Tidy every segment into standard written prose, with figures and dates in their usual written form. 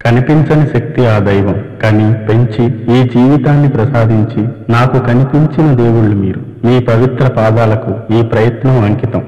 కనిపించని శక్తి ఆ దైవం, కని పెంచి ఈ జీవితాన్ని ప్రసాదించి నాకు కనిపించిన దేవుళ్ళు మీరు. మీ పవిత్ర పాదాలకు ఈ ప్రయత్నం అంకితం.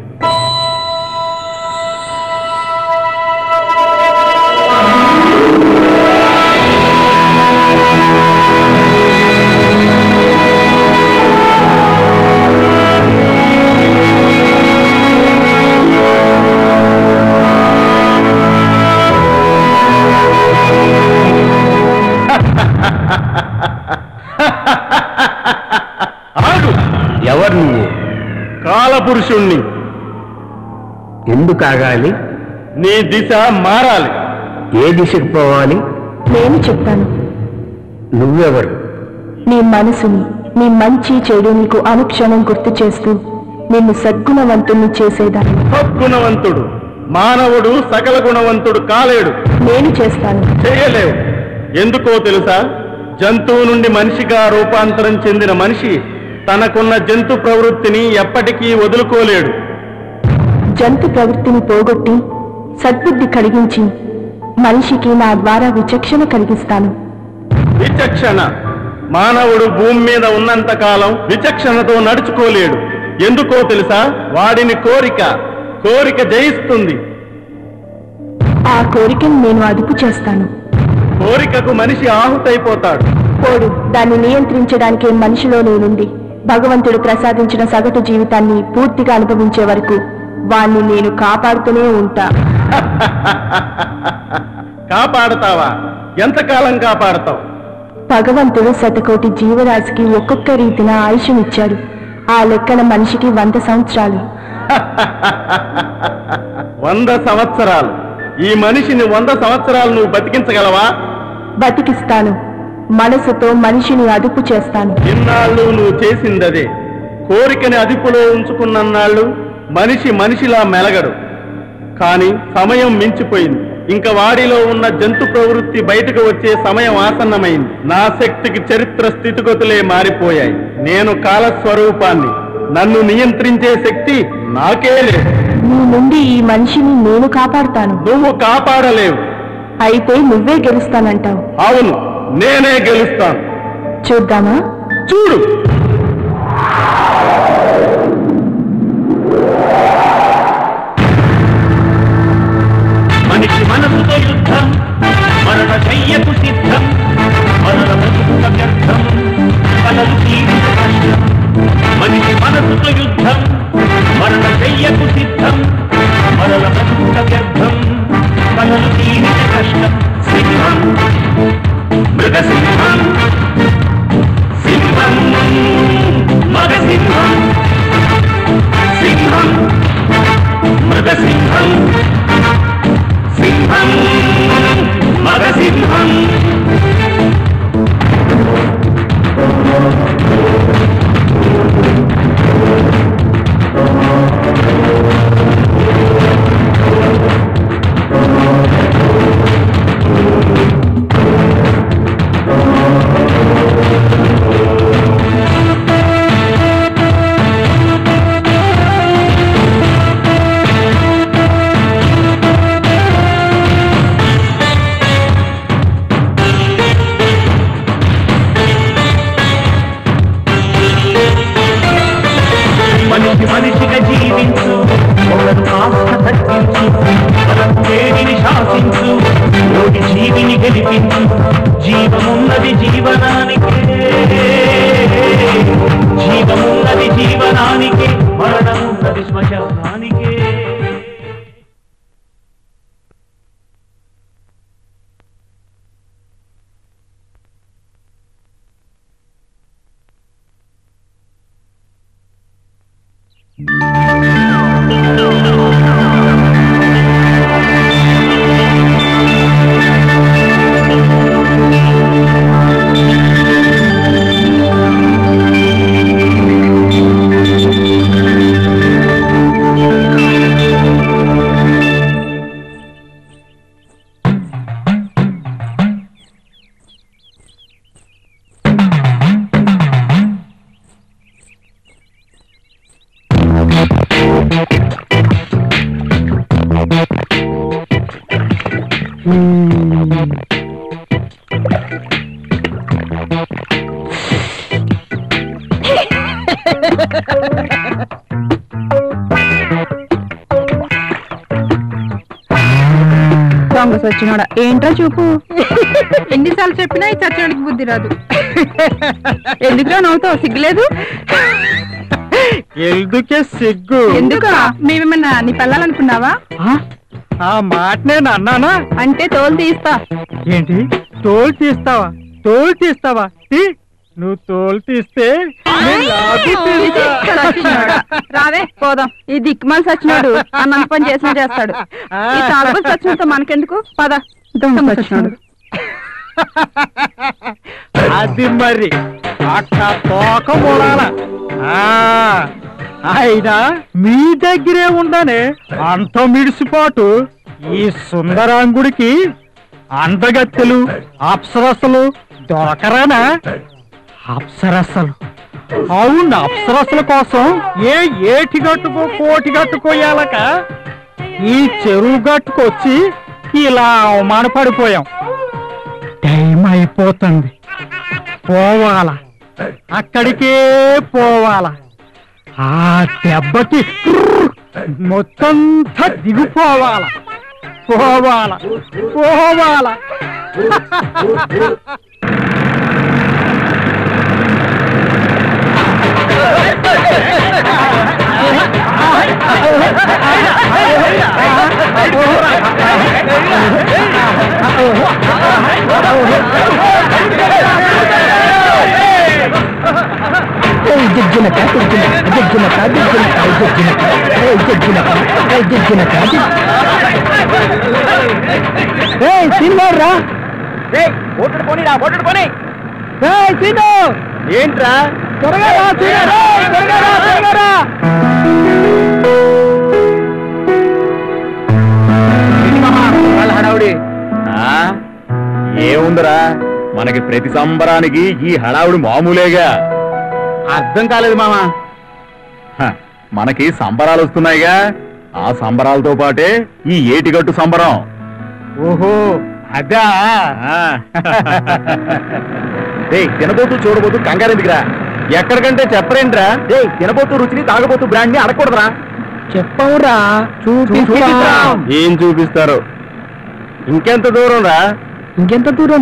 ఎవరు నువ్వు? కాలపురుషుణ్ణి. ఎందుకు ఆగాలి? నీ దిశ మారాలి. ఏ దిశకు పోవాలి? నేను చెప్తాను. నువ్వెవరు? నీ మనసుని, నీ మంచి చెడు నీకు అనుక్షణం గుర్తు చేస్తూ నిన్ను సద్గుణవంతుణ్ణి చేసేదాన్ని. సద్గుణవంతుడు మానవుడు సకల గుణవంతుడు కాలేడు. నేను చేస్తాను. చేయలేవు. ఎందుకో తెలుసా? జంతువు నుండి మనిషిగా రూపాంతరం చెందిన మనిషి తనకున్న జంతు ప్రవృత్తిని ఎప్పటికీ వదులుకోలేడు. జంతు ప్రవృత్తిని పోగొట్టి సద్బుద్ధి కలిగించి మనిషికి నా ద్వారా విచక్షణ కలిగిస్తాను. విచక్షణ? మానవుడు భూమి మీద ఉన్నంత కాలం విచక్షణతో నడుచుకోలేడు. ఎందుకో తెలుసా? వాడిని కోరిక జయిస్తుంది. ఆ కోరికను నేను అదుపు చేస్తాను. కోరికకు మనిషి ఆహుతైపోతాడు. పోడు దాన్ని నియంత్రించడానికే మనిషిలో నేనుంది. భగవంతుడు ప్రసాదించిన సగటు జీవితాన్ని పూర్తిగా అనుభవించే వరకు వాణ్ణి నేను కాపాడుతూనే ఉంటా. కాపాడతావా? ఎంతకాలం కాపాడతావు? భగవంతుడు శతకోటి జీవరాశికి ఒక్కొక్క రీతిన ఆయుష్నిచ్చాడు. ఆ లెక్కన మనిషికి 100 సంవత్సరాలు. 100 సంవత్సరాలు? ఈ మనిషిని 100 సంవత్సరాలు నువ్వు బతికించగలవా? బతికిస్తాను. మనసుతో మనిషిని అదుపు చేస్తాను. ఇన్నాళ్ళు నువ్వు చేసిందదే. కోరికని అదుపులో ఉంచుకున్నన్నాళ్ళు మనిషిలా మెలగడు. కానీ సమయం మించిపోయింది. ఇంకా వాడిలో ఉన్న జంతు ప్రవృత్తి బయటకు వచ్చే సమయం ఆసన్నమైంది. నా శక్తికి చరిత్ర స్థితిగతులే మారిపోయాయి. నేను కాలస్వరూపాన్ని. నన్ను నియంత్రించే శక్తి నాకే లేదు. నీ నుండి ఈ మనిషిని నేను కాపాడుతాను. నువ్వు కాపాడలేవు. అయితే నువ్వే గెలుస్తానంటావు? అవును, నేనే గెలుస్తాను. చూద్దామా? చూడు. మనిషి మనసుతో యుద్ధం, మరణ శయ్యకు సిద్ధం, మరణ బ్రతుకుట వ్యర్థం, కలలు తీరిన కష్టం. మనిషి మనసుతో యుద్ధం, మరణ శయ్యకు సిద్ధం, మరణ బ్రతుకుట వ్యర్థం, కలలు తీరిన కష్టం. సింహం మృగసింహం, సింహం మగసింహం, సింహం మృగసింహం, సింహం మగసింహం. మనిషిగా జీవించు, ఒకరు ఆస్థ తగ్గించు, తనకు వేడిని శాసించు, యోగి జీవిని గెలిపించు. జీవమున్నది జీవనానికే, జీవమున్నది జీవనానికే, మరణమున్నది శ్మశానానికే. దొంగ సచ్చినోడా ఏంట్రా చూపు ఎన్నిసార్లు చెప్పినా ఈ చచ్చినోడికి బుద్ధి రాదు ఎందుకురా నవ్వుతావు సిగ్గులేదు ఎందుకే సిగ్గు ఎందుకా మేమేమన్నా నీ పెళ్ళాలనుకున్నావా ఆ మాట నేను అన్నానా అంటే తోలు తీస్తా ఏంటి తోలు తీస్తావా నువ్వు తోలు తీస్తే రావే పోదాం ఈ దిక్కుమాలి సచ్చినాడు అన్న పని చేసిన చేస్తాడు ఈ తాళపతి సచ్చినతో మనకెందుకు పద దొంగ సచ్చినాడు అది మరి అక్క తోక మూడాల అయినా మీ దగ్గరే ఉండనే అంత మిడిసిపాటు ఈ సుందరాంగుడికి అందగత్తెలు అప్సరసలు దొరకరానా అప్సరసలు అవును అప్సరసల కోసం ఏటి గట్టుకో కోటి గట్టుకోయాలక ఈ చెరువు గట్టుకొచ్చి ఇలా అవమానపడిపోయాం టైం అయిపోతుంది పోవాలా అక్కడికే పోవాలా ఆ దెబ్బకి మొత్తంతా దిగిపోవాలా పోవాలా ఏంట్రా త్వరగా హడావుడి ఏముందిరా మనకి ప్రతి సంబరానికి ఈ హడావుడి మామూలేగా అర్థం కాలేదు మామా మనకి సంబరాలు వస్తున్నాయిగా ఆ సంబరాలతో పాటే ఈ ఏటిగట్టు సంబరం ఓహో అదా తినబోతూ చూడబోతూ కంగారెందుకురా ఎక్కడికంటే చెప్పరేంట్రా తినబోతూ రుచిని తాగబోతూ బ్రాండ్ ని అడగకూడదురా చెప్పవురా ఏం చూపిస్తారు ఇంకెంత దూరం రా ఇంకెంత దూరం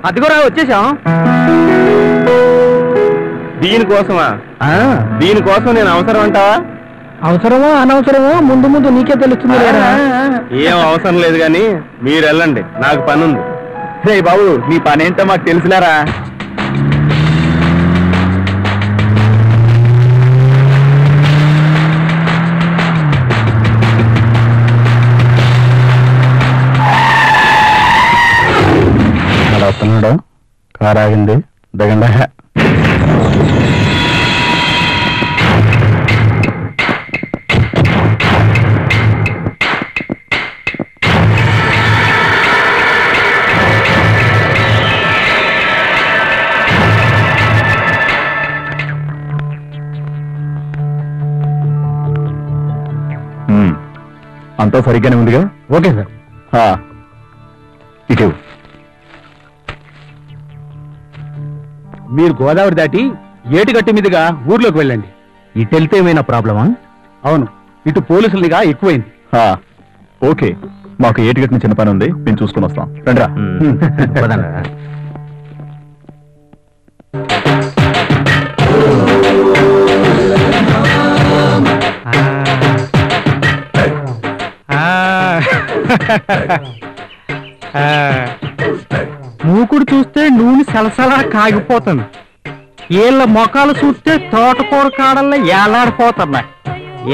అదిగోరా వచ్చేసాం దీనికోసమా దీనికోసం నేను అవసరం అంటావా అవసరమా అనవసరమా ముందు నీకే తెలుస్తుంది ఏం అవసరం లేదు గాని మీరు వెళ్ళండి నాకు పని ఉంది రే బాబు నీ పని ఏంటో మాకు తెలుసులేరా వస్తున్నాడు కారు ఆగింది దిగండి అంతా సరిగ్గానే ఉందిగా ఓకే సార్ ఇటు మీరు గోదావరి దాటి ఏటిగట్టి మీదుగా ఊర్లోకి వెళ్ళండి ఇటు వెళ్తే ఏమైనా ప్రాబ్లమా అవును ఇటు పోలీసులుగా ఎక్కువైంది ఓకే మాకు ఏటిగట్టిన చిన్న పని ఉంది మేము చూసుకుని వస్తాం రండిరా మూకుడు చూస్తే నూనె సలసలా కాగిపోతుంది వీళ్ళ మొఖాలు చూస్తే తోటకూర కాడల్లా ఏలాడిపోతున్నాయి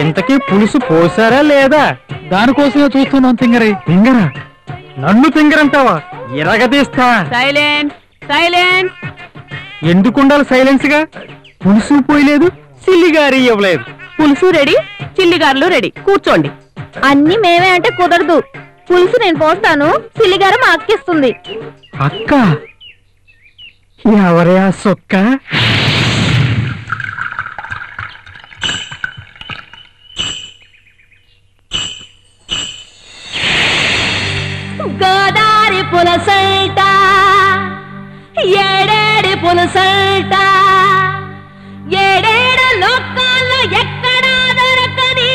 ఇంతకీ పులుసు పోసారా లేదా దానికోసమే చూస్తున్నాం తింగరా నన్ను తింగరంటావా ఇరగదీస్తా సైలెంట్ ఎందుకుండాలి సైలెన్స్ గా పులుసు పోయలేదు చిల్లిగారి ఇవ్వలేదు పులుసు రెడీ చిల్లిగారులు రెడీ కూర్చోండి అన్ని మేమే అంటే కుదరదు పులుసు నేను పోస్తాను చిల్లిగారు మా అక్కిస్తుంది అక్క ఎవరే ఆ సొక్క గోదావరి పులసల్ట ఏడేడి పులసల్ట ఏడేడు లోకాల్లో ఎక్కడా దొరకని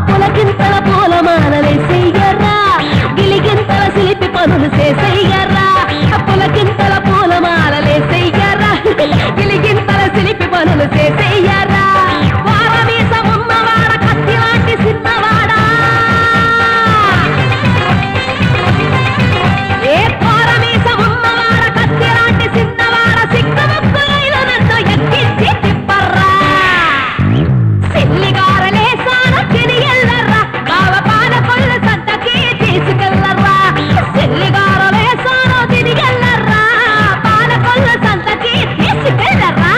పులకింతల పూలమాలలే చెయ్యరా గిలిగింతల శిల్పి పనులు చేసెయ్యరా పులకింతల పూలమాలలే చెయ్యరా గిలిగింతల శిల్పి పనులు చేసెయ్యరా వారమీసమున్నవాడ కత్తి లాంటి సిన్నవాడా ఏ వారమీసమున్నవాడ కత్తి లాంటి సిన్నవాడ సిక్కముక్కులైన నన్ను ఎక్కించి తిప్పర్రా సెల్లిగారలేసాన తిరిగెళ్ళర్రా బావ పాలకొల్ల సంతకి తీసుకెళ్ళర్రా సెల్లిగారలేసాన తిరిగెళ్ళర్రా పాలకొల్ల సంతకి తీసుకెళ్ళర్రా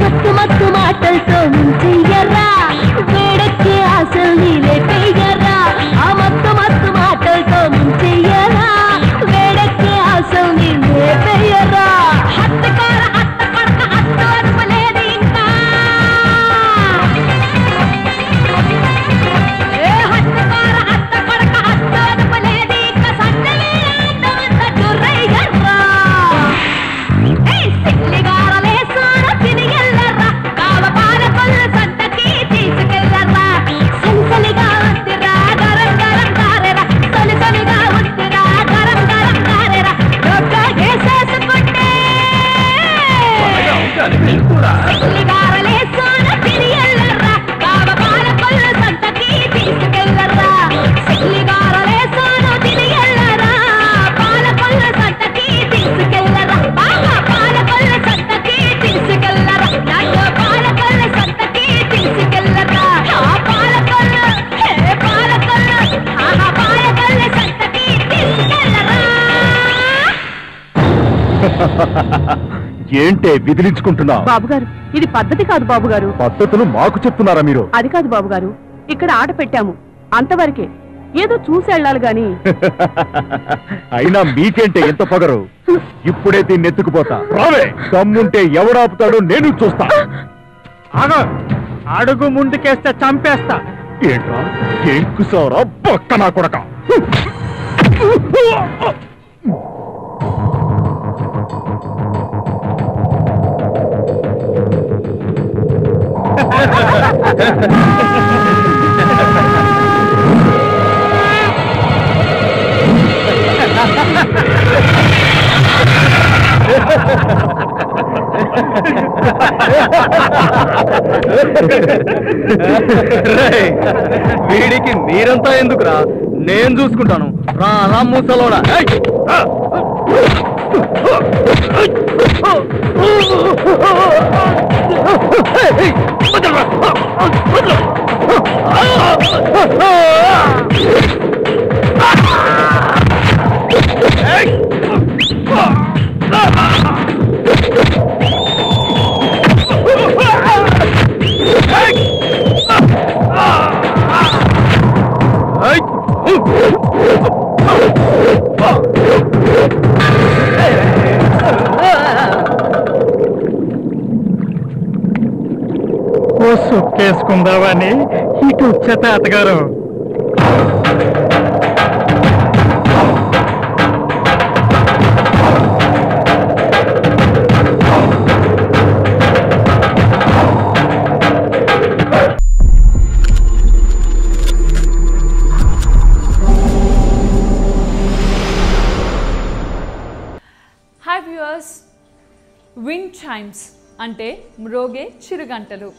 మత్తు మత్తు మాటలతో ముంచెయ్యర్రా వేడెక్కి ఆశలు నీలేపెయ్యర్రా ఆ మత్తు మత్తు మాటలతో ముంచెయ్యర్రా వేడెక్కి ఆశలు నీలేపెయ్యర్రా హత్తుకోర అత్త కొడక అత్త అదుపులేదు ఇంకా ఏ హత్తుకోర అత్త కొడక అత్త అదుపులేదు ఇంకా సంజవేంత చుర్రయ్యర్రా సిల్లిగారలేసాన తిరిగెళ్ళర్రా బావ పాలకొల్ల సంతకి తీసుకెళ్ళర్రా సలిసలిగా ఉందిరా గరం గరం కారెరా సలిసలిగా ఉందిరా గరం గరం కారెరా రోడ్లో వేసేసుకుంటే సిల్లిగారలేసాన తిరిగెళ్ళర్రా బావ పాలకొల్ల సంతకి తీసుకెళ్ళర్రా సిల్లిగారలేసాన తిరిగెళ్ళర్రా పాలకొల్ల సంతకి తీసుకెళ్ళర్రా బాగా పాలకొల్ల సంతకి తీసుకెళ్ళరా నన్ను పాలకొల్ల సంతకి తీసుకెళ్ళరా ఆ పాలకొల్ల హే పాలకొల్ల ఆహా పాలకొల్ల సంతకి తీసుకెళ్ళరా ఏంటే విదిలించుకుంటున్నావు? బాబుగారు ఇది పద్ధతి కాదు బాబుగారు. పద్ధతులు మాకు చెప్తున్నారా మీరు? అది కాదు బాబుగారు, ఇక్కడ ఆట పెట్టాము అంతవరకే, ఏదో చూసి వెళ్ళాలి గాని. అయినా మీకేంటే ఎంత పొగరు? ఇప్పుడే దీన్ని ఎత్తుకుపోతా. రావే, దమ్ముంటే ఎవడాపుతాడో నేను చూస్తా. అడుగు ముందుకేస్తే చంపేస్తా. ఏంట్రా ఏం కుసావరా పక్క నా కొడక? వీడికి మీరంతా ఎందుకురా, నేను చూసుకుంటాను. రా రా మూసలోడా. ఓ సుక్కేసుకుందామని ఇటు వచ్చే తాతగారు. హాయ్ వ్యూయర్స్, విండ్ చైమ్స్ అంటే మ్రోగే చిరుగంటలు.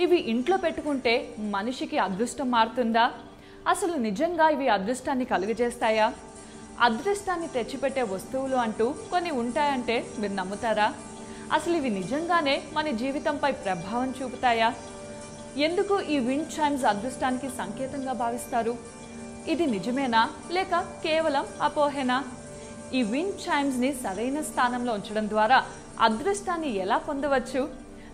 ఇవి ఇంట్లో పెట్టుకుంటే మనిషికి అదృష్టం మారుతుందా? అసలు నిజంగా ఇవి అదృష్టాన్ని కలుగజేస్తాయా? అదృష్టాన్ని తెచ్చిపెట్టే వస్తువులు అంటూ కొన్ని ఉంటాయంటే మీరు నమ్ముతారా? అసలు ఇవి నిజంగానే మన జీవితంపై ప్రభావం చూపుతాయా? ఎందుకు ఈ విండ్ చైమ్స్ అదృష్టానికి సంకేతంగా భావిస్తారు? ఇది నిజమేనా లేక కేవలం అపోహేనా? ఈ విండ్ చైమ్స్ని సరైన స్థానంలో ఉంచడం ద్వారా అదృష్టాన్ని ఎలా పొందవచ్చు?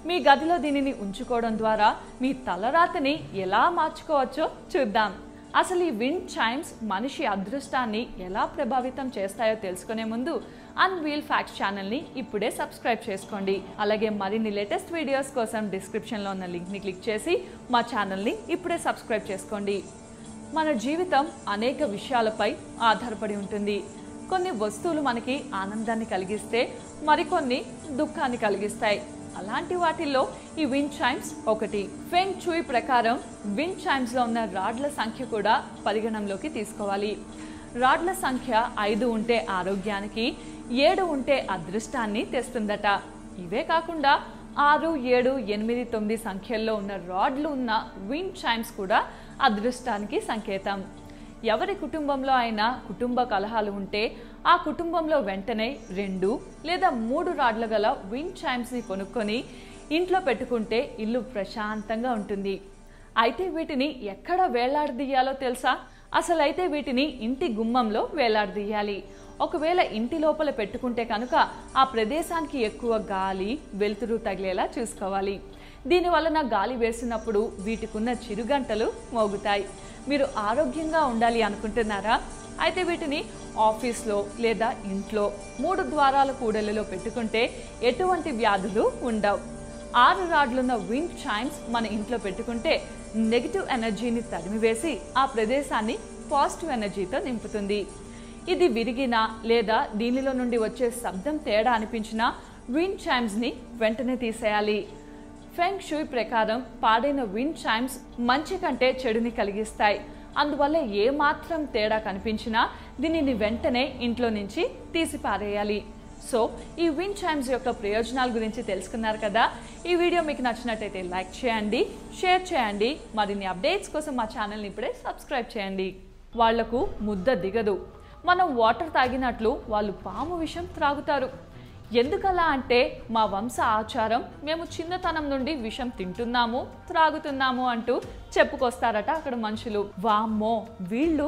మీ గదిలో దీనిని ఉంచుకోవడం ద్వారా మీ తలరాతని ఎలా మార్చుకోవచ్చో చూద్దాం. అసలు ఈ విండ్ చైమ్స్ మనిషి అదృష్టాన్ని ఎలా ప్రభావితం చేస్తాయో తెలుసుకునే ముందు అన్వీల్ ఫ్యాక్ట్స్ ఛానల్ని ఇప్పుడే సబ్స్క్రైబ్ చేసుకోండి. అలాగే మరిన్ని లేటెస్ట్ వీడియోస్ కోసం డిస్క్రిప్షన్లో ఉన్న లింక్ని క్లిక్ చేసి మా ఛానల్ని ఇప్పుడే సబ్స్క్రైబ్ చేసుకోండి. మన జీవితం అనేక విషయాలపై ఆధారపడి ఉంటుంది. కొన్ని వస్తువులు మనకి ఆనందాన్ని కలిగిస్తే మరికొన్ని దుఃఖాన్ని కలిగిస్తాయి. అలాంటి వాటిల్లో ఈ విండ్ చైమ్స్ ఒకటి. ఫెంగ్ షూయ్ ప్రకారం విండ్ చైమ్స్లో ఉన్న రాడ్ల సంఖ్య కూడా పరిగణంలోకి తీసుకోవాలి. రాడ్ల సంఖ్య 5 ఉంటే ఆరోగ్యానికి, 7 ఉంటే అదృష్టాన్ని తెస్తుందట. ఇవే కాకుండా 6, 7, 8, 9 సంఖ్యల్లో ఉన్న రాడ్లు ఉన్న విండ్ చైమ్స్ కూడా అదృష్టానికి సంకేతం. ఎవరి కుటుంబంలో అయినా కుటుంబ కలహాలు ఉంటే ఆ కుటుంబంలో వెంటనే 2 లేదా 3 రాడ్లు గల విండ్ చైమ్స్ని కొనుక్కొని ఇంట్లో పెట్టుకుంటే ఇల్లు ప్రశాంతంగా ఉంటుంది. అయితే వీటిని ఎక్కడ వేలాడదీయాలో తెలుసా? అసలైతే వీటిని ఇంటి గుమ్మంలో వేలాడదీయాలి. ఒకవేళ ఇంటి లోపల పెట్టుకుంటే కనుక ఆ ప్రదేశానికి ఎక్కువ గాలి, వెలుతురు తగిలేలా చూసుకోవాలి. దీనివలన గాలి వేసినప్పుడు వీటికున్న చిరుగంటలు మోగుతాయి. మీరు ఆరోగ్యంగా ఉండాలి అనుకుంటున్నారా? అయితే వీటిని ఆఫీస్లో లేదా ఇంట్లో 3 ద్వారాల కూడలిలో పెట్టుకుంటే ఎటువంటి వ్యాధులు ఉండవు. 6 రాడ్లున్న విండ్ చైమ్స్ మన ఇంట్లో పెట్టుకుంటే నెగిటివ్ ఎనర్జీని తరిమివేసి ఆ ప్రదేశాన్ని పాజిటివ్ ఎనర్జీతో నింపుతుంది. ఇది విరిగినా లేదా దీనిలో నుండి వచ్చే శబ్దం తేడా అనిపించినా విండ్ చైమ్స్ని వెంటనే తీసేయాలి. ఫెంగ్ షూయ్ ప్రకారం పాడైన విండ్ చైమ్స్ మంచి కంటే చెడుని కలిగిస్తాయి. అందువల్ల ఏమాత్రం తేడా కనిపించినా దీనిని వెంటనే ఇంట్లో నుంచి తీసి పారేయాలి. సో ఈ విండ్ చైమ్స్ యొక్క ప్రయోజనాల గురించి తెలుసుకున్నారు కదా. ఈ వీడియో మీకు నచ్చినట్టయితే లైక్ చేయండి, షేర్ చేయండి. మరిన్ని అప్డేట్స్ కోసం మా ఛానల్ని ఇప్పుడే సబ్స్క్రైబ్ చేయండి. వాళ్లకు ముద్ద దిగదు. మనం వాటర్ తాగినట్లు వాళ్ళు పాము విషం త్రాగుతారు. ఎందుకలా అంటే మా వంశ ఆచారం, మేము చిన్నతనం నుండి విషం తింటున్నాము, త్రాగుతున్నాము అంటూ చెప్పుకొస్తారట అక్కడ మనుషులు. వామ్మో, వీళ్ళు